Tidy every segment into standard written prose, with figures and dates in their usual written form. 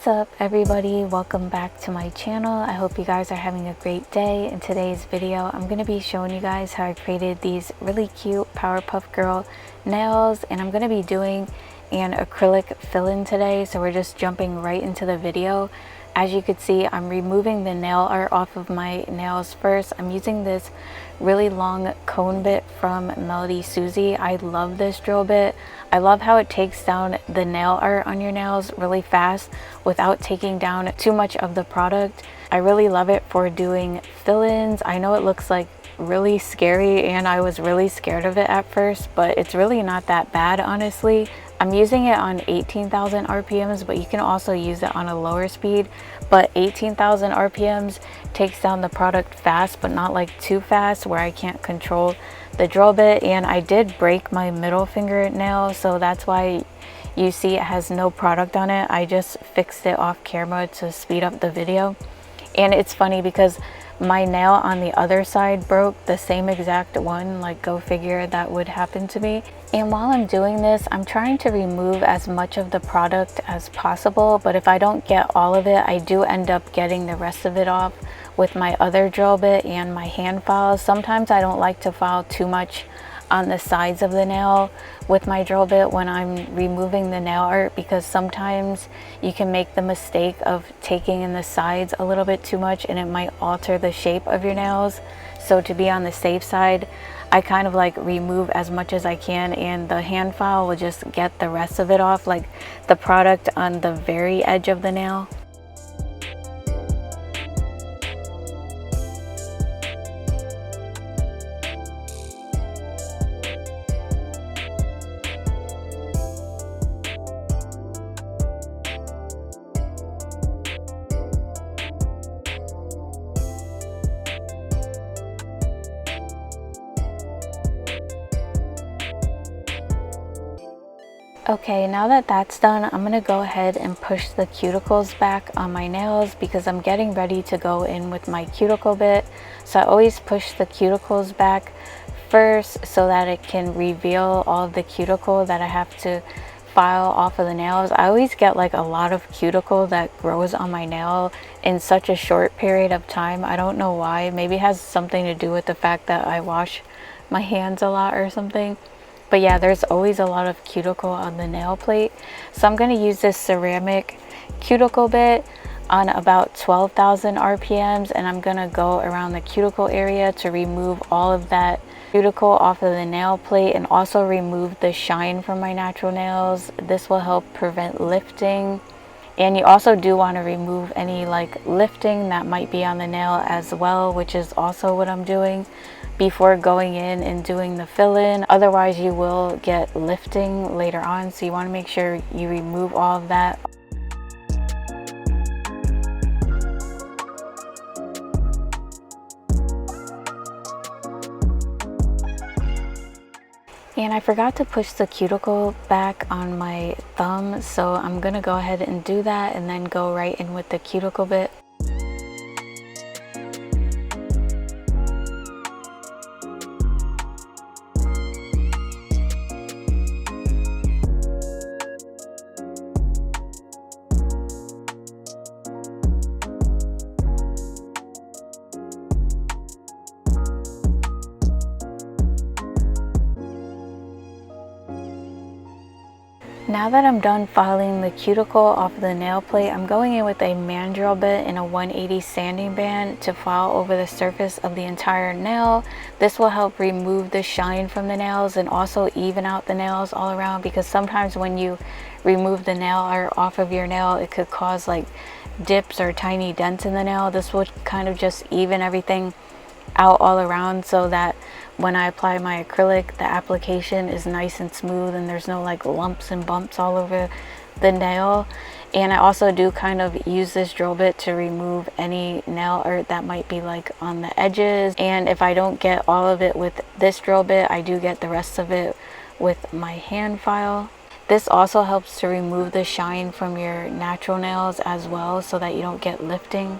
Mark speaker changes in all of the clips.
Speaker 1: What's up everybody, welcome back to my channel. I hope you guys are having a great day. In today's video I'm going to be showing you guys how I created these really cute Powerpuff Girl nails, and I'm going to be doing an acrylic fill-in today, so we're just jumping right into the video. As you can see, I'm removing the nail art off of my nails first. I'm using this really long cone bit from Melodysusie. I love this drill bit. I love how it takes down the nail art on your nails really fast without taking down too much of the product. I really love it for doing fill-ins. I know it looks like really scary and I was really scared of it at first, but it's really not that bad, honestly. I'm using it on 18,000 RPMs, but you can also use it on a lower speed. But 18,000 RPMs takes down the product fast, but not like too fast where I can't control the drill bit. And I did break my middle fingernail, so that's why you see it has no product on it. I just fixed it off camera to speed up the video. And it's funny because my nail on the other side broke, the same exact one, like go figure that would happen to me. And while I'm doing this, I'm trying to remove as much of the product as possible, but if I don't get all of it, I do end up getting the rest of it off with my other drill bit and my hand files. Sometimes I don't like to file too much on the sides of the nail with my drill bit when I'm removing the nail art, because sometimes you can make the mistake of taking in the sides a little bit too much and it might alter the shape of your nails. So to be on the safe side, I kind of like remove as much as I can, and the hand file will just get the rest of it off, like the product on the very edge of the nail. Okay, now that that's done, I'm gonna go ahead and push the cuticles back on my nails because I'm getting ready to go in with my cuticle bit. So I always push the cuticles back first so that it can reveal all of the cuticle that I have to file off of the nails. I always get like a lot of cuticle that grows on my nail in such a short period of time. I don't know why. Maybe it has something to do with the fact that I wash my hands a lot or something. But yeah, there's always a lot of cuticle on the nail plate. So I'm going to use this ceramic cuticle bit on about 12,000 RPMs, and I'm going to go around the cuticle area to remove all of that cuticle off of the nail plate and also remove the shine from my natural nails. This will help prevent lifting. And you also do want to remove any like lifting that might be on the nail as well, which is also what I'm doing before going in and doing the fill-in. Otherwise you will get lifting later on, so you want to make sure you remove all of that. And I forgot to push the cuticle back on my thumb, so I'm gonna go ahead and do that and then go right in with the cuticle bit. Now that I'm done filing the cuticle off of the nail plate, I'm going in with a mandrel bit and a 180 sanding band to file over the surface of the entire nail. This will help remove the shine from the nails and also even out the nails all around, because sometimes when you remove the nail art off of your nail, it could cause like dips or tiny dents in the nail. This would kind of just even everything out all around so that when I apply my acrylic, the application is nice and smooth and there's no like lumps and bumps all over the nail. And I also do kind of use this drill bit to remove any nail art that might be like on the edges. And if I don't get all of it with this drill bit, I do get the rest of it with my hand file. This also helps to remove the shine from your natural nails as well, so that you don't get lifting.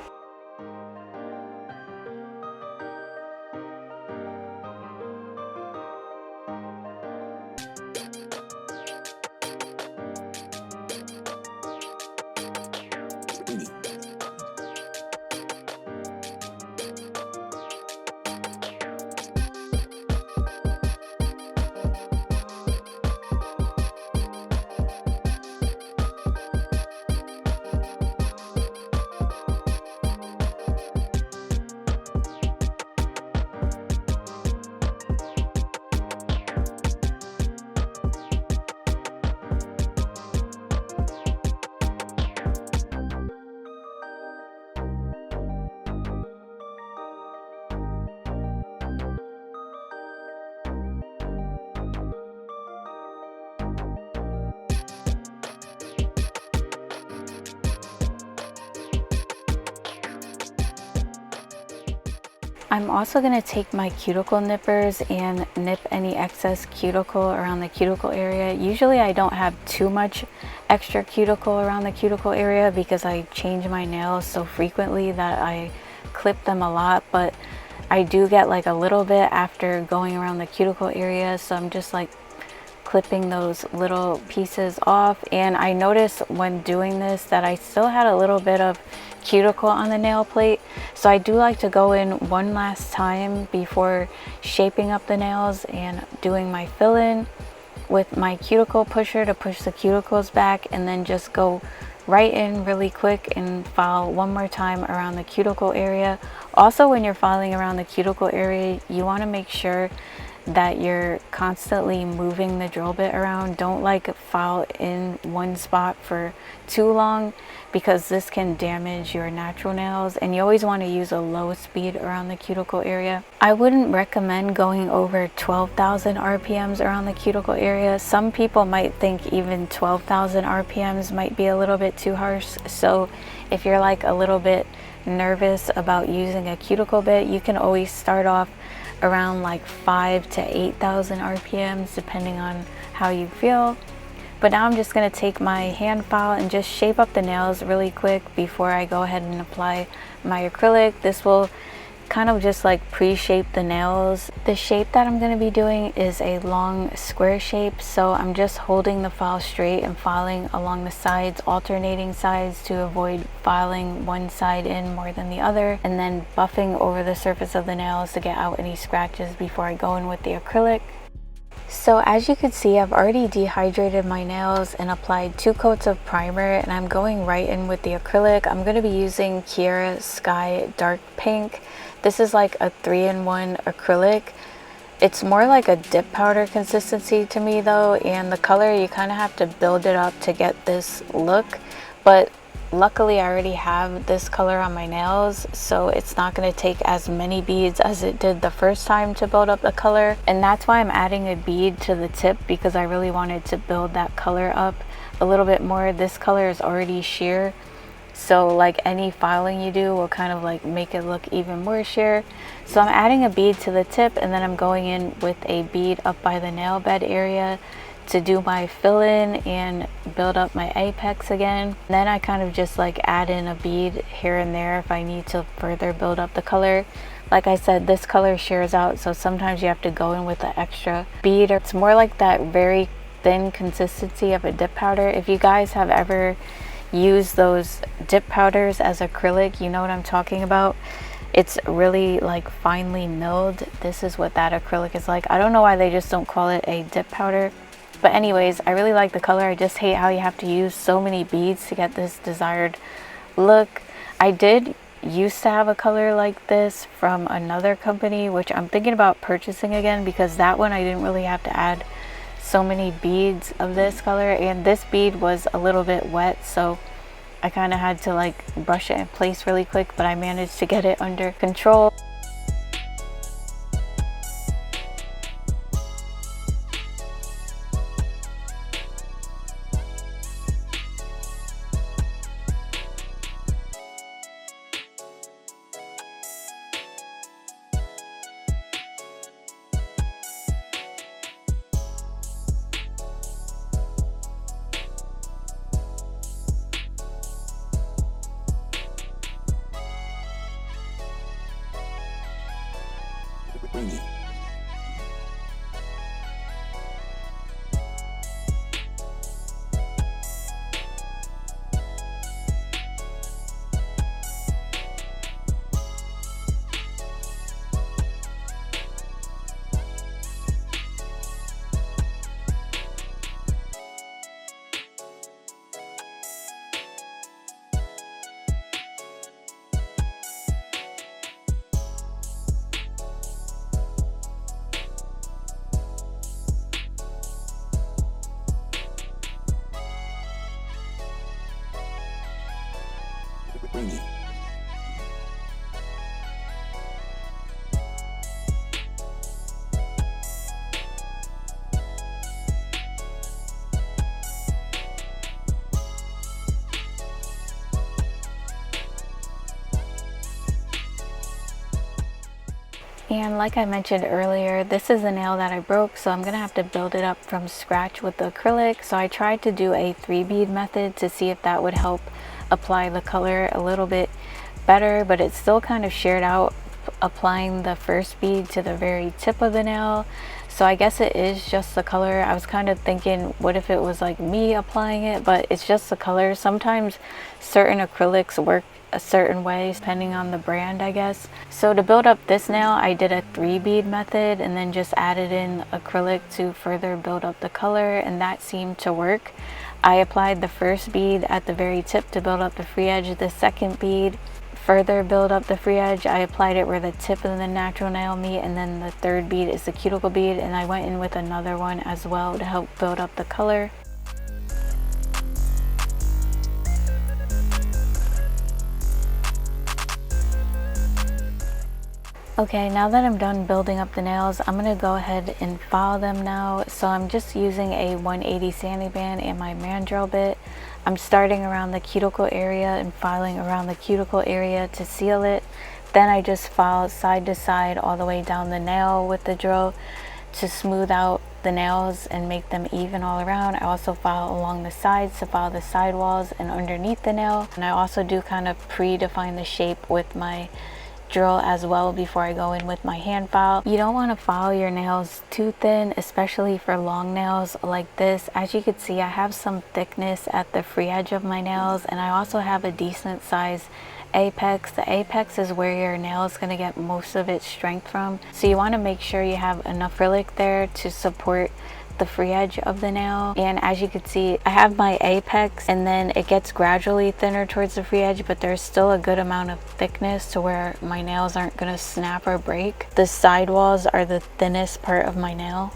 Speaker 1: I'm also going to take my cuticle nippers and nip any excess cuticle around the cuticle area. Usually I don't have too much extra cuticle around the cuticle area because I change my nails so frequently that I clip them a lot, but I do get like a little bit after going around the cuticle area, so I'm just like clipping those little pieces off. And I noticed when doing this that I still had a little bit of cuticle on the nail plate, so I do like to go in one last time before shaping up the nails and doing my fill-in with my cuticle pusher to push the cuticles back, and then just go right in really quick and file one more time around the cuticle area. Also, when you're filing around the cuticle area, you want to make sure that you're constantly moving the drill bit around. Don't like file in one spot for too long, because this can damage your natural nails, and you always want to use a low speed around the cuticle area. I wouldn't recommend going over 12,000 RPMs around the cuticle area. Some people might think even 12,000 RPMs might be a little bit too harsh, so if you're like a little bit nervous about using a cuticle bit, you can always start off around like 5,000 to 8,000 RPMs depending on how you feel. But now I'm just going to take my hand file and just shape up the nails really quick before I go ahead and apply my acrylic. This will kind of just like pre-shape the nails. The shape that I'm going to be doing is a long square shape, so I'm just holding the file straight and filing along the sides, alternating sides to avoid filing one side in more than the other, and then buffing over the surface of the nails to get out any scratches before I go in with the acrylic. So as you can see, I've already dehydrated my nails and applied 2 coats of primer, and I'm going right in with the acrylic. I'm going to be using Kiara Sky Dark Pink. This is like a 3-in-1 acrylic. It's more like a dip powder consistency to me though, and the color, you kind of have to build it up to get this look, but luckily I already have this color on my nails, so it's not going to take as many beads as it did the first time to build up the color. And that's why I'm adding a bead to the tip, because I really wanted to build that color up a little bit more. This color is already sheer, so like any filing you do will kind of like make it look even more sheer. So I'm adding a bead to the tip, and then I'm going in with a bead up by the nail bed area to do my fill-in and build up my apex again. Then I kind of just like add in a bead here and there if I need to further build up the color. Like I said, this color shears out, so sometimes you have to go in with an extra bead. It's more like that very thin consistency of a dip powder. If you guys have ever used those dip powders as acrylic, you know what I'm talking about. It's really like finely milled. This is what that acrylic is like. I don't know why they just don't call it a dip powder. But anyways, I really like the color. I just hate how you have to use so many beads to get this desired look. I did used to have a color like this from another company, which I'm thinking about purchasing again, because that one I didn't really have to add so many beads of this color, and this bead was a little bit wet, so I kind of had to like brush it in place really quick, but I managed to get it under control. And like I mentioned earlier, this is a nail that I broke, so I'm gonna have to build it up from scratch with the acrylic. So I tried to do a 3-bead method to see if that would help apply the color a little bit better, but it still kind of shared out applying the first bead to the very tip of the nail. So I guess it is just the color. I was kind of thinking, what if it was like me applying it? But it's just the color. Sometimes certain acrylics work a certain way depending on the brand, I guess. So to build up this nail, I did a 3-bead method and then just added in acrylic to further build up the color, and that seemed to work. I applied the first bead at the very tip to build up the free edge. The second bead further build up the free edge. I applied it where the tip of the natural nail meet, and then the third bead is the cuticle bead, and I went in with another one as well to help build up the color. Okay, now that I'm done building up the nails, I'm gonna go ahead and file them now. So I'm just using a 180 sanding band and my mandrel bit. I'm starting around the cuticle area and filing around the cuticle area to seal it. Then I just file side to side all the way down the nail with the drill to smooth out the nails and make them even all around. I also file along the sides to file the side walls and underneath the nail. And I also do kind of pre-define the shape with my drill as well before I go in with my hand file. You don't want to file your nails too thin, especially for long nails like this. As you can see, I have some thickness at the free edge of my nails, and I also have a decent size apex. The apex is where your nail is going to get most of its strength from, so you want to make sure you have enough acrylic there to support the free edge of the nail. And as you can see, I have my apex and then it gets gradually thinner towards the free edge, but there's still a good amount of thickness to where my nails aren't going to snap or break. The side walls are the thinnest part of my nail.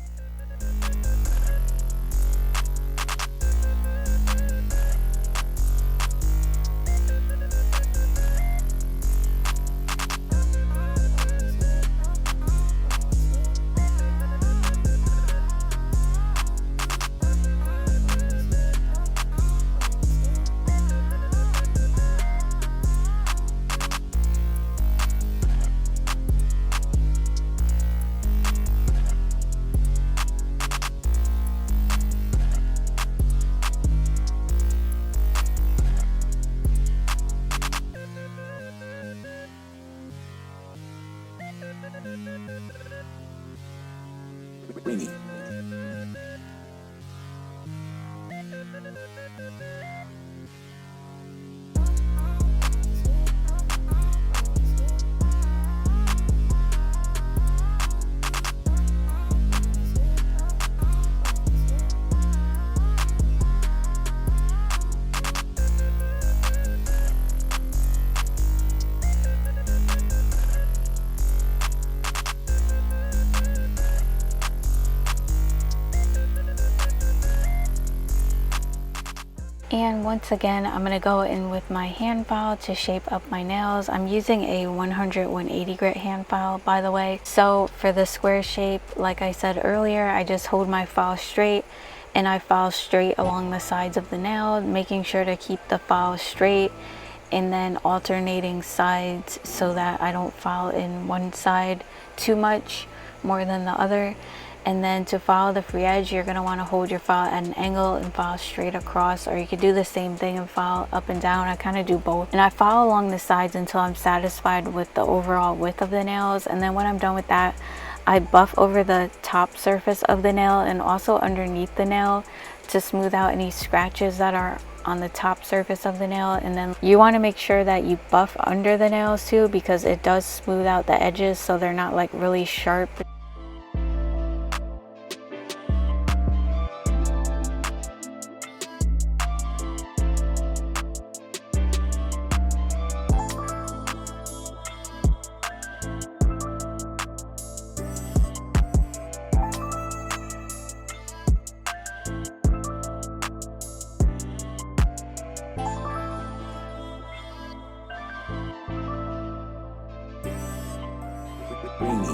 Speaker 2: Rainy.
Speaker 1: And once again, I'm going to go in with my hand file to shape up my nails. I'm using a 180 grit hand file, by the way. So for the square shape, like I said earlier, I just hold my file straight and I file straight along the sides of the nail, making sure to keep the file straight and then alternating sides so that I don't file in one side too much more than the other. And then to file the free edge, you're going to want to hold your file at an angle and file straight across, or you could do the same thing and file up and down. I kind of do both. And I file along the sides until I'm satisfied with the overall width of the nails. And then when I'm done with that, I buff over the top surface of the nail and also underneath the nail to smooth out any scratches that are on the top surface of the nail. And then you want to make sure that you buff under the nails too, because it does smooth out the edges so they're not like really sharp.
Speaker 2: Rainy.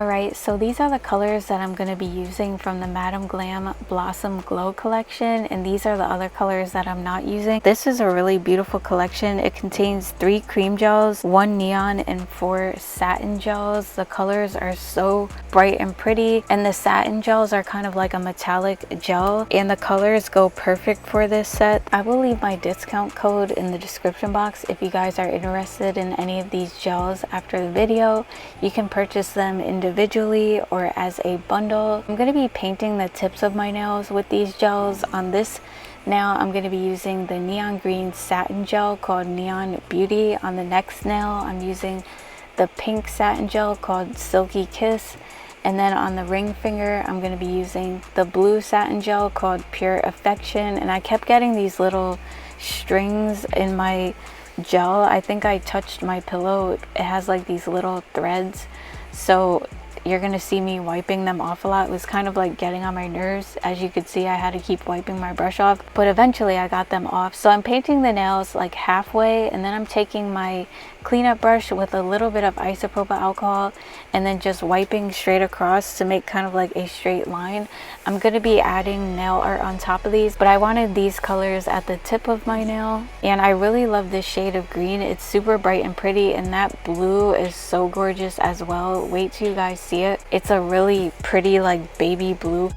Speaker 1: Alright, so these are the colors that I'm going to be using from the Madam Glam Blossom Glow collection, and these are the other colors that I'm not using. This is a really beautiful collection. It contains 3 cream gels, 1 neon, and 4 satin gels. The colors are so bright and pretty, and the satin gels are kind of like a metallic gel, and the colors go perfect for this set. I will leave my discount code in the description box if you guys are interested in any of these gels after the video. You can purchase them individually or as a bundle. I'm going to be painting the tips of my nails with these gels. On this nail, I'm going to be using the neon green satin gel called Neon Beauty. On the next nail, I'm using the pink satin gel called Silky Kiss. And then on the ring finger, I'm going to be using the blue satin gel called Pure Affection. And I kept getting these little strings in my gel. I think I touched my pillow. It has like these little threads, so you're gonna see me wiping them off a lot. It was kind of like getting on my nerves. As you could see, I had to keep wiping my brush off, but eventually I got them off. So I'm painting the nails like halfway, and then I'm taking my cleanup brush with a little bit of isopropyl alcohol and then just wiping straight across to make kind of like a straight line. I'm going to be adding nail art on top of these, but I wanted these colors at the tip of my nail, and I really love this shade of green. It's super bright and pretty, and that blue is so gorgeous as well. Wait till you guys see it. It's a really pretty like baby blue.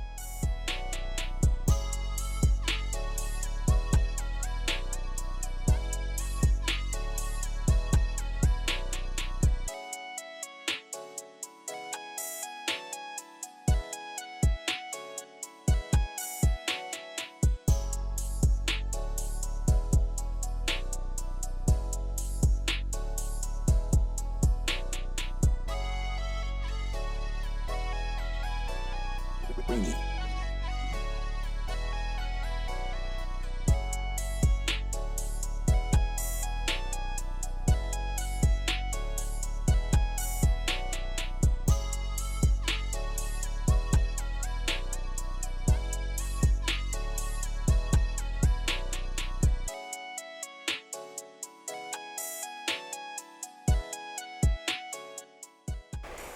Speaker 2: Rainy.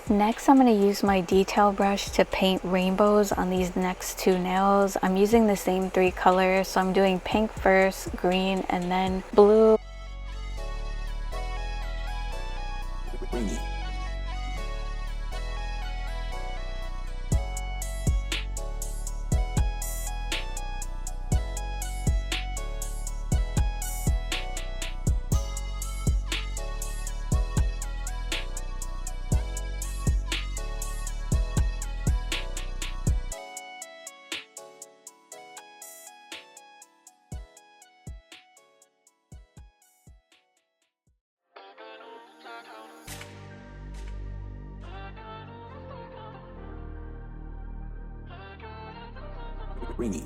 Speaker 1: Next, I'm going to use my detail brush to paint rainbows on these next 2 nails. I'm using the same 3 colors, so I'm doing pink first, green, and then blue.
Speaker 2: Rainy. Rainy.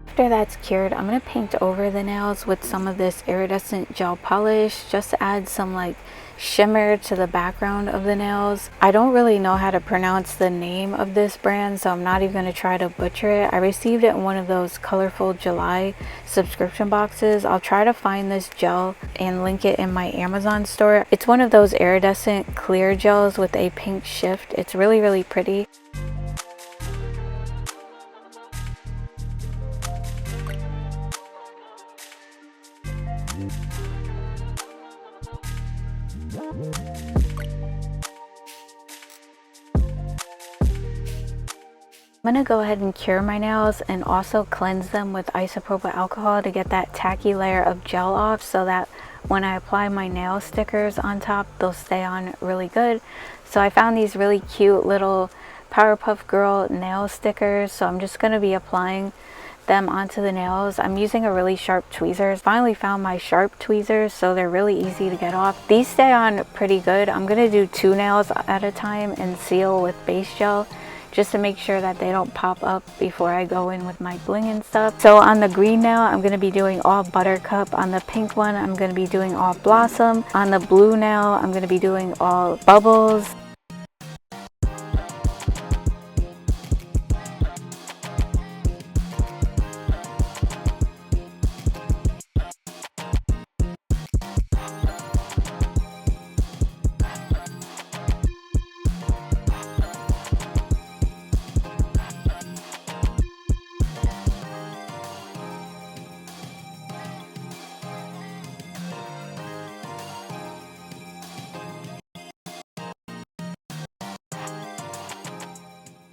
Speaker 1: After that's cured, I'm going to paint over the nails with some of this iridescent gel polish just to add some like shimmer to the background of the nails. I don't really know how to pronounce the name of this brand, so I'm not even going to try to butcher it. I received it in one of those Colorful July subscription boxes. I'll try to find this gel and link it in my Amazon store. It's one of those iridescent clear gels with a pink shift. It's really, really pretty. I'm going to go ahead and cure my nails and also cleanse them with isopropyl alcohol to get that tacky layer of gel off, so that when I apply my nail stickers on top, they'll stay on really good. So I found these really cute little Powerpuff Girl nail stickers, so I'm just going to be applying them onto the nails. I'm using a really sharp tweezers. Finally found my sharp tweezers, so they're really easy to get off. These stay on pretty good. I'm going to do 2 nails at a time and seal with base gel, just to make sure that they don't pop up before I go in with my bling and stuff. So on the green nail, I'm going to be doing all buttercup. On the pink one, I'm going to be doing all blossom. On the blue nail, I'm going to be doing all bubbles.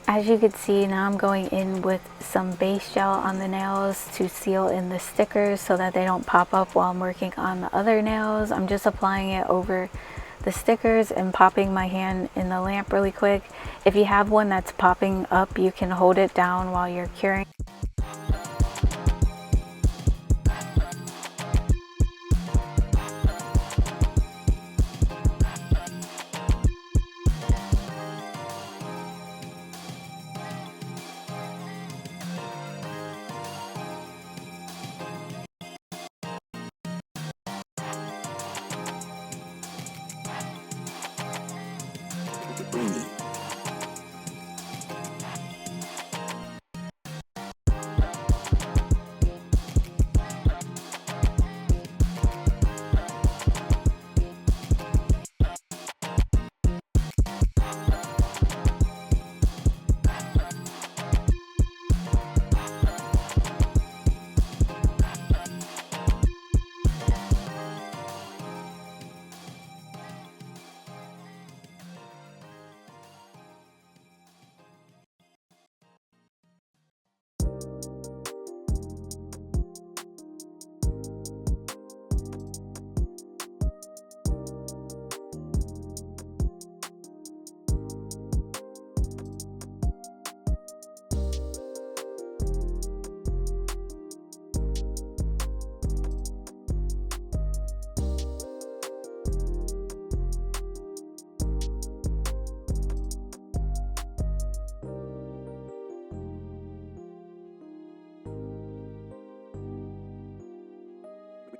Speaker 1: As you can see, now I'm going in with some base gel on the nails to seal in the stickers so that they don't pop up while I'm working on the other nails. I'm just applying it over the stickers and popping my hand in the lamp really quick. If you have one that's popping up, you can hold it down while you're curing.
Speaker 2: Rainy.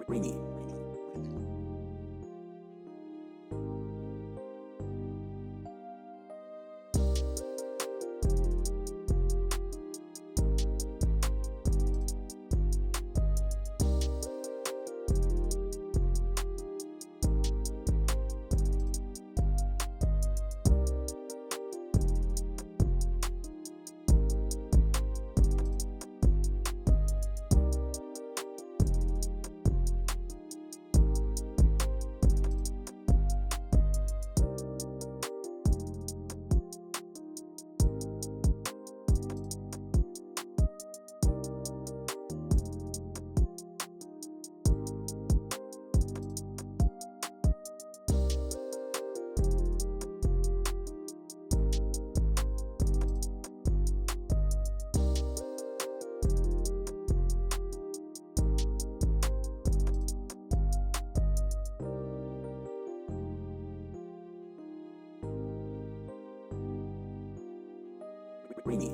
Speaker 2: Rainy. Rainy.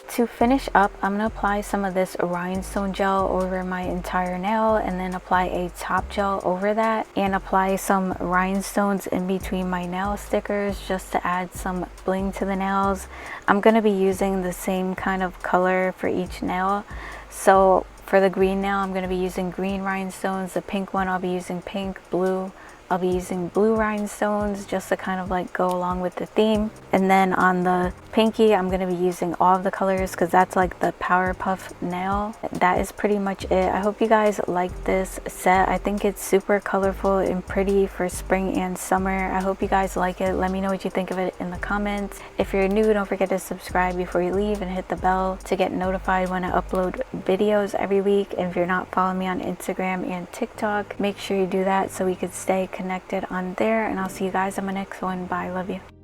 Speaker 1: To finish up, I'm going to apply some of this rhinestone gel over my entire nail, and then apply a top gel over that, and apply some rhinestones in between my nail stickers just to add some bling to the nails. I'm going to be using the same kind of color for each nail. So for the green nail, I'm going to be using green rhinestones. The pink one, I'll be using pink, blue, I'll be using blue rhinestones just to kind of like go along with the theme. And then on the pinky, I'm going to be using all of the colors because that's like the Powerpuff nail. That is pretty much it. I hope you guys like this set. I think it's super colorful and pretty for spring and summer. I hope you guys like it. Let me know what you think of it in the comments. If you're new, don't forget to subscribe before you leave and hit the bell to get notified when I upload videos every week. And if you're not following me on Instagram and TikTok, make sure you do that so we could stay connected on there. And I'll see you guys on my next one. Bye. Love you.